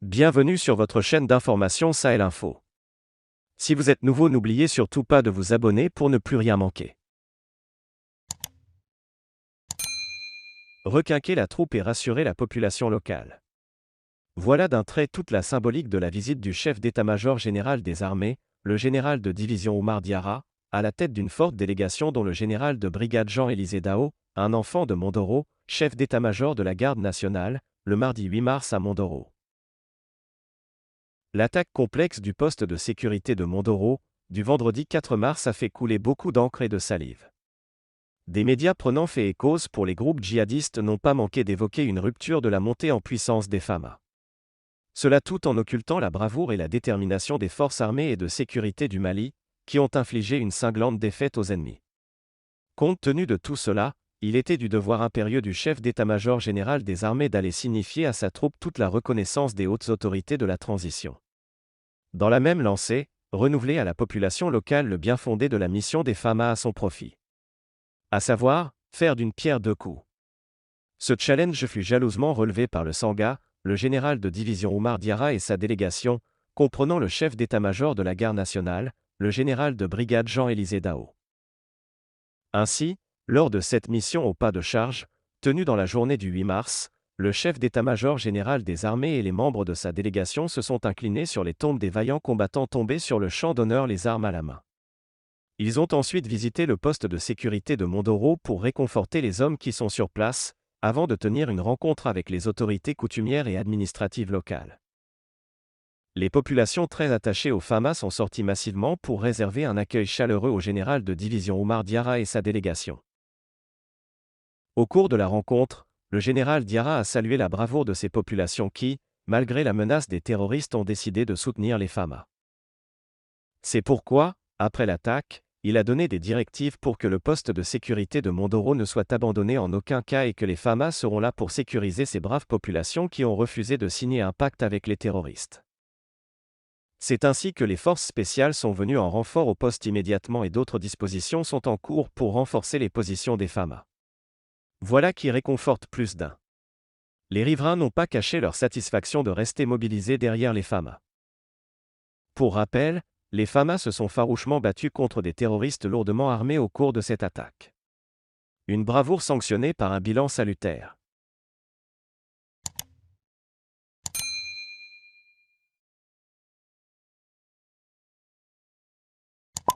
Bienvenue sur votre chaîne d'information Sahel Info. Si vous êtes nouveau, n'oubliez surtout pas de vous abonner pour ne plus rien manquer. Requinquer la troupe et rassurer la population locale. Voilà d'un trait toute la symbolique de la visite du chef d'état-major général des armées, le général de division Oumar Diarra, à la tête d'une forte délégation dont le général de brigade Jean-Élisée Dao, un enfant de Mondoro, chef d'état-major de la garde nationale, le mardi 8 mars à Mondoro. L'attaque complexe du poste de sécurité de Mondoro, du vendredi 4 mars a fait couler beaucoup d'encre et de salive. Des médias prenant fait et cause pour les groupes djihadistes n'ont pas manqué d'évoquer une rupture de la montée en puissance des FAMA. Cela tout en occultant la bravoure et la détermination des forces armées et de sécurité du Mali, qui ont infligé une cinglante défaite aux ennemis. Compte tenu de tout cela, il était du devoir impérieux du chef d'état-major général des armées d'aller signifier à sa troupe toute la reconnaissance des hautes autorités de la transition. Dans la même lancée, renouveler à la population locale le bien-fondé de la mission des FAMA à son profit. À savoir, faire d'une pierre deux coups. Ce challenge fut jalousement relevé par le Sanga, le général de division Oumar Diarra et sa délégation, comprenant le chef d'état-major de la garde nationale, le général de brigade Jean-Élisée Dao. Ainsi, lors de cette mission au pas de charge, tenue dans la journée du 8 mars, le chef d'état-major général des armées et les membres de sa délégation se sont inclinés sur les tombes des vaillants combattants tombés sur le champ d'honneur les armes à la main. Ils ont ensuite visité le poste de sécurité de Mondoro pour réconforter les hommes qui sont sur place, avant de tenir une rencontre avec les autorités coutumières et administratives locales. Les populations très attachées aux FAMA sont sorties massivement pour réserver un accueil chaleureux au général de division Oumar Diarra et sa délégation. Au cours de la rencontre, le général Diarra a salué la bravoure de ces populations qui, malgré la menace des terroristes, ont décidé de soutenir les FAMA. C'est pourquoi, après l'attaque, il a donné des directives pour que le poste de sécurité de Mondoro ne soit abandonné en aucun cas et que les FAMA seront là pour sécuriser ces braves populations qui ont refusé de signer un pacte avec les terroristes. C'est ainsi que les forces spéciales sont venues en renfort au poste immédiatement et d'autres dispositions sont en cours pour renforcer les positions des FAMA. Voilà qui réconforte plus d'un. Les riverains n'ont pas caché leur satisfaction de rester mobilisés derrière les FAMA. Pour rappel, les FAMA se sont farouchement battus contre des terroristes lourdement armés au cours de cette attaque. Une bravoure sanctionnée par un bilan salutaire.